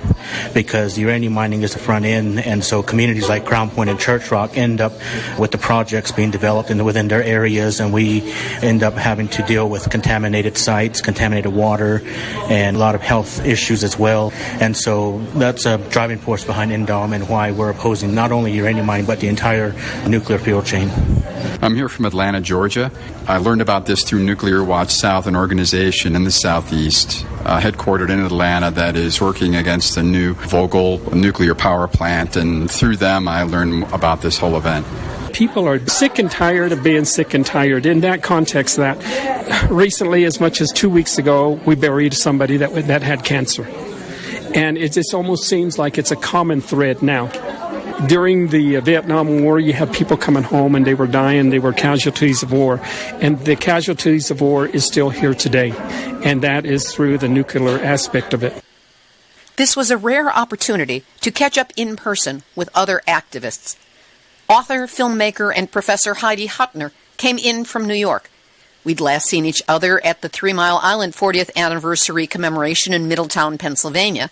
C: because uranium mining is the front end, and so communities like Crown Point and Church Rock end up with the projects being developed within their areas, and we end up having to deal with contaminated sites, contaminated water, and a lot of health issues as well. And so that's a driving force behind INDOM and why we're opposing not only uranium mining, but the entire nuclear fuel chain.
D: I'm here from Atlanta, Georgia. I learned about this through Nuclear Watch South, an organization in the southeast, headquartered in Atlanta, that is working against the new Vogtle nuclear power plant, and through them I learned about this whole event.
S: People are sick and tired of being sick and tired. In that context, that recently, as much as 2 weeks ago, we buried somebody that had cancer. And it just almost seems like it's a common thread now. During the Vietnam War, you have people coming home and they were dying, they were casualties of war. And the casualties of war is still here today. And that is through the nuclear aspect of it.
A: This was a rare opportunity to catch up in person with other activists. Author, filmmaker, and Professor Heidi Huttner came in from New York. We'd last seen each other at the 3 Mile Island 40th anniversary commemoration in Middletown, Pennsylvania.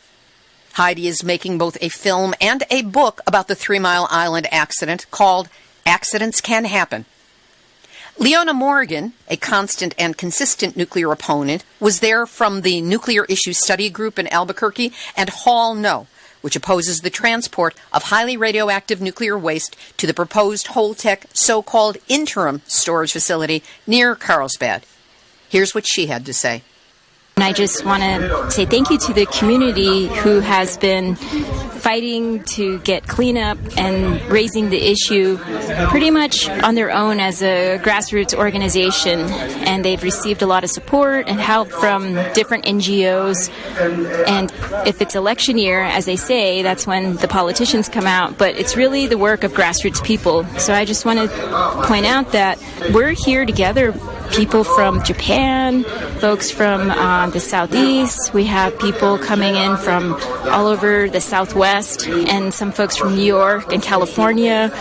A: Heidi is making both a film and a book about the 3 Mile Island accident called Accidents Can Happen. Leona Morgan, a constant and consistent nuclear opponent, was there from the Nuclear Issues Study Group in Albuquerque, and Hall No, which opposes the transport of highly radioactive nuclear waste to the proposed Holtec so-called interim storage facility near Carlsbad. Here's what she had to say.
W: And I just want to say thank you to the community who has been fighting to get cleanup and raising the issue pretty much on their own as a grassroots organization. And they've received a lot of support and help from different NGOs. And if it's election year, as they say, that's when the politicians come out. But it's really the work of grassroots people. So I just want to point out that we're here together. People from Japan, folks from the southeast. We have people coming in from all over the southwest, and some folks from New York and California.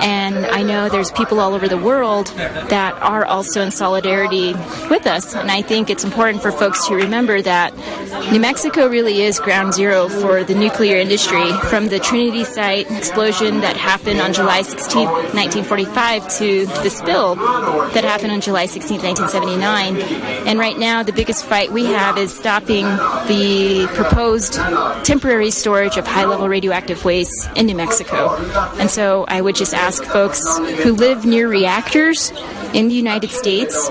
W: And I know there's people all over the world that are also in solidarity with us. And I think it's important for folks to remember that New Mexico really is ground zero for the nuclear industry, from the Trinity site explosion that happened on July 16, 1945, to the spill that happened on July 16, 1979. And right now, the biggest fight we have is stopping the proposed temporary storage of high-level radioactive waste in New Mexico. And so I would just ask folks who live near reactors in the United States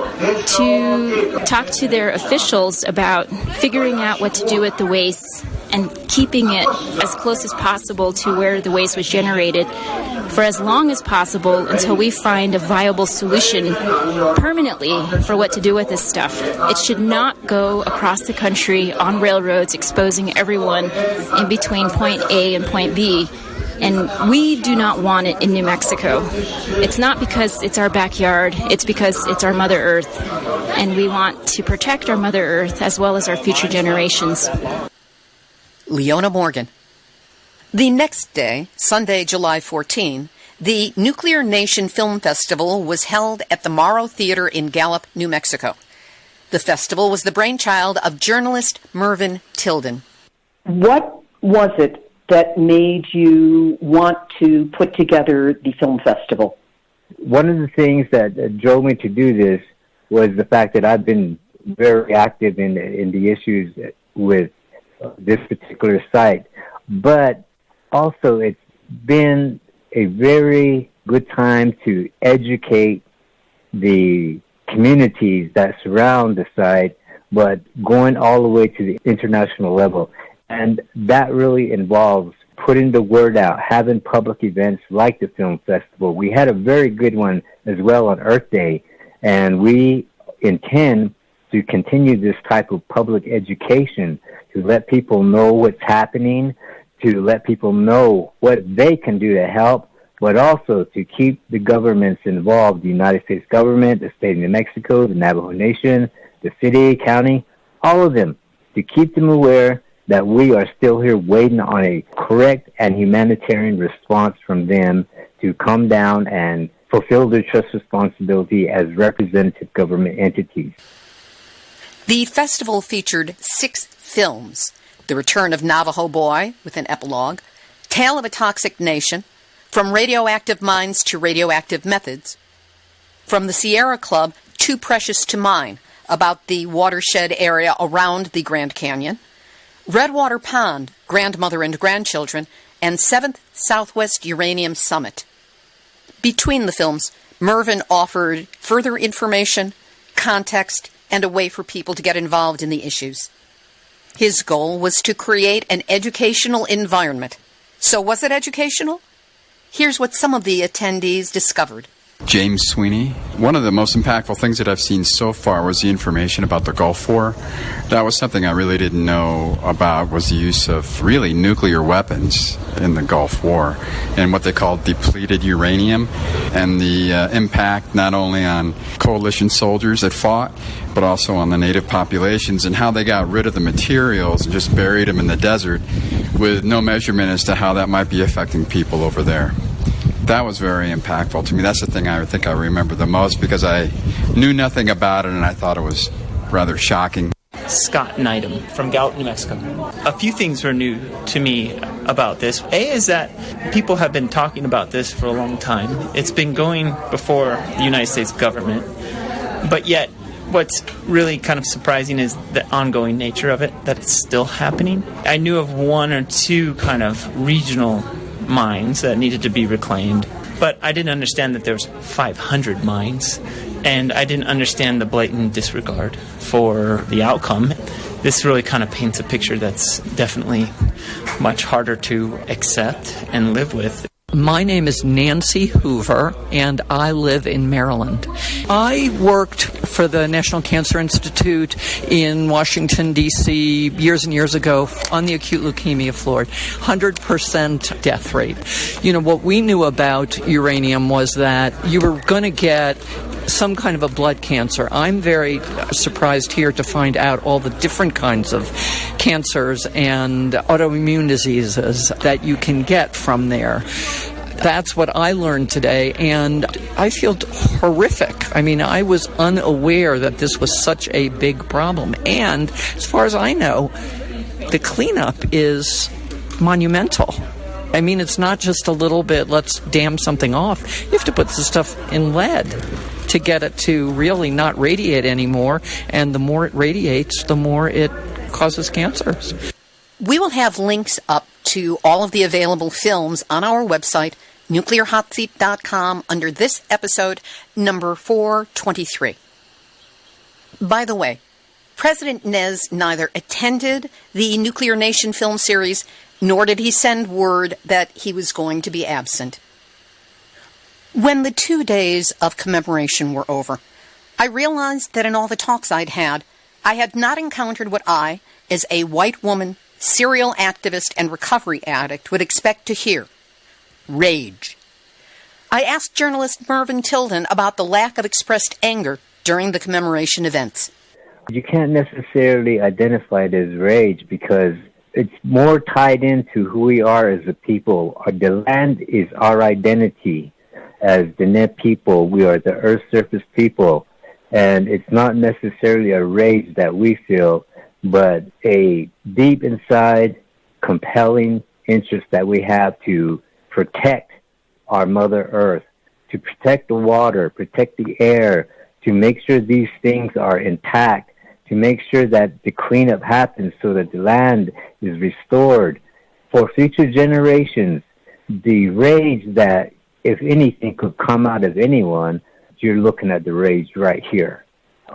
W: to talk to their officials about figuring out what to do with the waste and keeping it as close as possible to where the waste was generated for as long as possible until we find a viable solution permanently for what to do with this stuff. It should not go across the country on railroads, exposing everyone in between point A and point B. And we do not want it in New Mexico. It's not because it's our backyard, it's because it's our Mother Earth. And we want to protect our Mother Earth as well as our future generations.
A: Leona Morgan. The next day, Sunday, July 14, the Nuclear Nation Film Festival was held at the Morrow Theater in Gallup, New Mexico. The festival was the brainchild of journalist Mervyn Tilden.
I: What was it that made you want to put together the film festival?
X: One of the things that drove me to do this was the fact that I've been very active in the issues with this particular site, but also it's been a very good time to educate the communities that surround the site, but going all the way to the international level. And that really involves putting the word out, having public events like the film festival. We had a very good one as well on Earth Day, and we intend to continue this type of public education to let people know what's happening, to let people know what they can do to help, but also to keep the governments involved, the United States government, the state of New Mexico, the Navajo Nation, the city, county, all of them, to keep them aware that we are still here waiting on a correct and humanitarian response from them to come down and fulfill their trust responsibility as representative government entities.
A: The festival featured 6 films: The Return of Navajo Boy, with an epilogue, Tale of a Toxic Nation, From Radioactive Mines to Radioactive Methods, from the Sierra Club, Too Precious to Mine, about the watershed area around the Grand Canyon, Redwater Pond, Grandmother and Grandchildren, and 7th Southwest Uranium Summit. Between the films, Mervyn offered further information, context, and a way for people to get involved in the issues. His goal was to create an educational environment. So was it educational? Here's what some of the attendees discovered.
D: James Sweeney. One of the most impactful things that I've seen so far was the information about the Gulf War. That was something I really didn't know about, was the use of really nuclear weapons in the Gulf War and what they called depleted uranium, and the impact not only on coalition soldiers that fought, but also on the native populations, and how they got rid of the materials and just buried them in the desert with no measurement as to how that might be affecting people over there. That was very impactful to me. That's the thing I think I remember the most, because I knew nothing about it and I thought it was rather shocking.
B: Scott Neidham from Gallup, New Mexico. A few things were new to me about this. A is that people have been talking about this for a long time. It's been going before the United States government, but yet what's really kind of surprising is the ongoing nature of it, that it's still happening. I knew of 1 or 2 kind of regional mines that needed to be reclaimed, but I didn't understand that there was 500 mines, and I didn't understand the blatant disregard for the outcome. This really kind of paints a picture that's definitely much harder to accept and live with.
E: My name is Nancy Hoover, and I live in Maryland. I worked for the National Cancer Institute in Washington, D.C. years and years ago on the acute leukemia floor. 100% death rate. You know, what we knew about uranium was that you were going to get some kind of a blood cancer. I'm very surprised here to find out all the different kinds of cancers and autoimmune diseases that you can get from there. That's what I learned today, and I feel horrific. I mean, I was unaware that this was such a big problem. And as far as I know, the cleanup is monumental. I mean, it's not just a little bit, let's dam something off. You have to put the stuff in lead to get it to really not radiate anymore. And the more it radiates, the more it causes cancers.
A: We will have links up to all of the available films on our website, nuclearhotseat.com, under this episode, number 423. By the way, President Nez neither attended the Nuclear Nation film series, nor did he send word that he was going to be absent. When the 2 days of commemoration were over, I realized that in all the talks I had not encountered what I, as a white woman, serial activist, and recovery addict, would expect to hear: rage. I asked journalist Mervyn Tilden about the lack of expressed anger during the commemoration events.
X: You can't necessarily identify it as rage because it's more tied into who we are as a people. The land is our identity. As the Net people, we are the Earth's surface people. And it's not necessarily a rage that we feel, but a deep inside, compelling interest that we have to protect our Mother Earth, to protect the water, protect the air, to make sure these things are intact, to make sure that the cleanup happens so that the land is restored for future generations. The rage that, if anything, could come out of anyone, you're looking at the rage right here.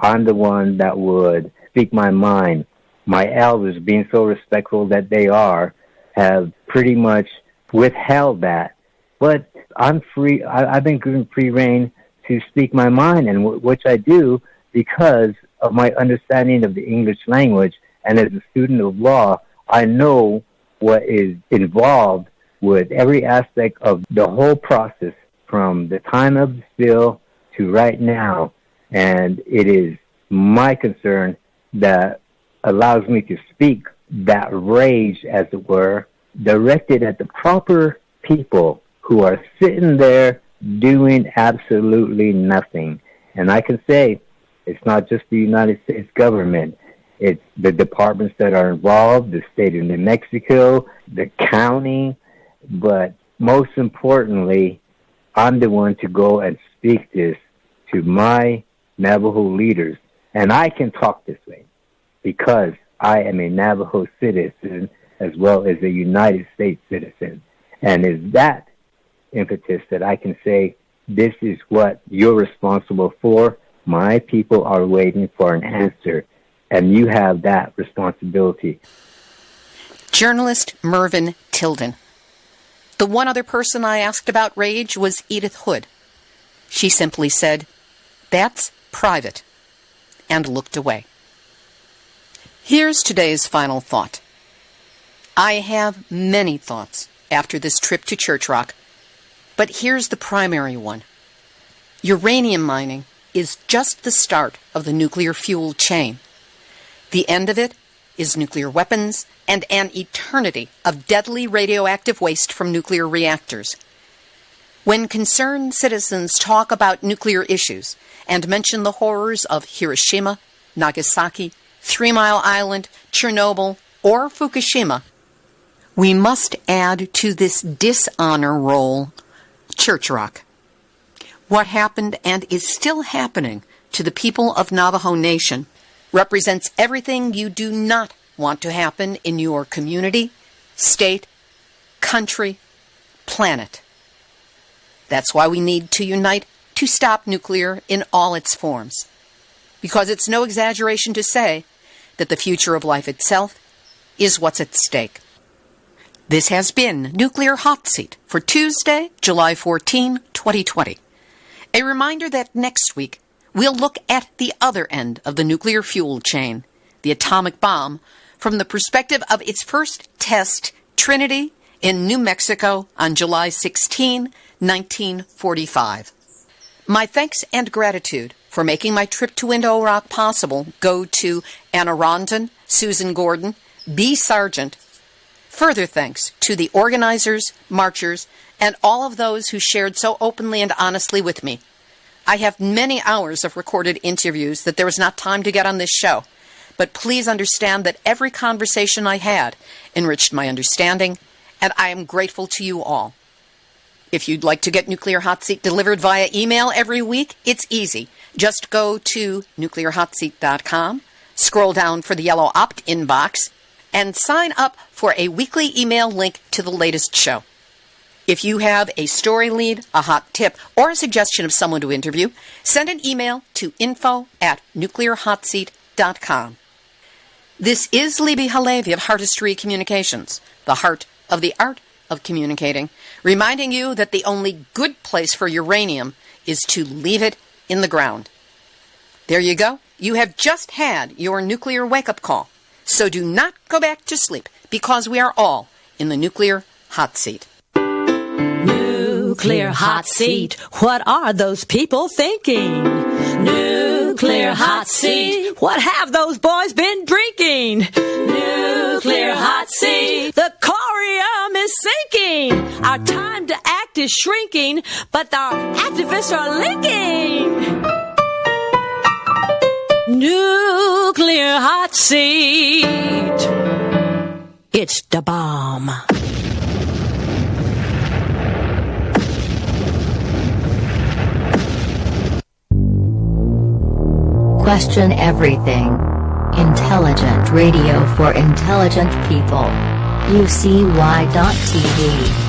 X: I'm the one that would speak my mind. My elders, being so respectful that they are, have pretty much withheld that. But I'm free. I've been given free rein to speak my mind, and which I do because of my understanding of the English language. And as a student of law, I know what is involved with every aspect of the whole process from the time of the spill to right now. And it is my concern that allows me to speak that rage, as it were, directed at the proper people who are sitting there doing absolutely nothing. And I can say it's not just the United States government. It's the departments that are involved, the state of New Mexico, the county. But most importantly, I'm the one to go and speak this to my Navajo leaders. And I can talk this way because I am a Navajo citizen as well as a United States citizen. And it's that impetus that I can say, this is what you're responsible for. My people are waiting for an answer, and you have that responsibility.
A: Journalist Mervyn Tilden. The one other person I asked about rage was Edith Hood. She simply said, "That's private," and looked away. Here's today's final thought. I have many thoughts after this trip to Church Rock, but here's the primary one. Uranium mining is just the start of the nuclear fuel chain. The end of it is nuclear weapons and an eternity of deadly radioactive waste from nuclear reactors. When concerned citizens talk about nuclear issues and mention the horrors of Hiroshima, Nagasaki, 3 Mile Island, Chernobyl, or Fukushima, we must add to this dishonor roll Church Rock. What happened and is still happening to the people of Navajo Nation represents everything you do not want to happen in your community, state, country, planet. That's why we need to unite to stop nuclear in all its forms. Because it's no exaggeration to say that the future of life itself is what's at stake. This has been Nuclear Hot Seat for Tuesday, July 14, 2020. A reminder that next week we'll look at the other end of the nuclear fuel chain, the atomic bomb, from the perspective of its first test, Trinity, in New Mexico on July 16, 1945. My thanks and gratitude for making my trip to Window Rock possible go to Anna Rondon, Susan Gordon, B. Sargent. Further thanks to the organizers, marchers, and all of those who shared so openly and honestly with me. I have many hours of recorded interviews that there was not time to get on this show, but please understand that every conversation I had enriched my understanding, and I am grateful to you all. If you'd like to get Nuclear Hot Seat delivered via email every week, it's easy. Just go to nuclearhotseat.com, scroll down for the yellow opt-in box, and sign up for a weekly email link to the latest show. If you have a story lead, a hot tip, or a suggestion of someone to interview, send an email to info@nuclearhotseat.com. This is Libby Halevi of Heartistry Communications, the heart of the art of communicating, reminding you that the only good place for uranium is to leave it in the ground. There you go. You have just had your nuclear wake-up call. So do not go back to sleep, because we are all in the nuclear hot seat.
G: Nuclear hot seat. What are those people thinking? Nuclear hot seat. What have those boys been drinking? Nuclear hot seat. The corium is sinking. Our time to act is shrinking, but our activists are linking. Nuclear hot seat. It's the bomb.
H: Question everything. Intelligent radio for intelligent people. UCY.TV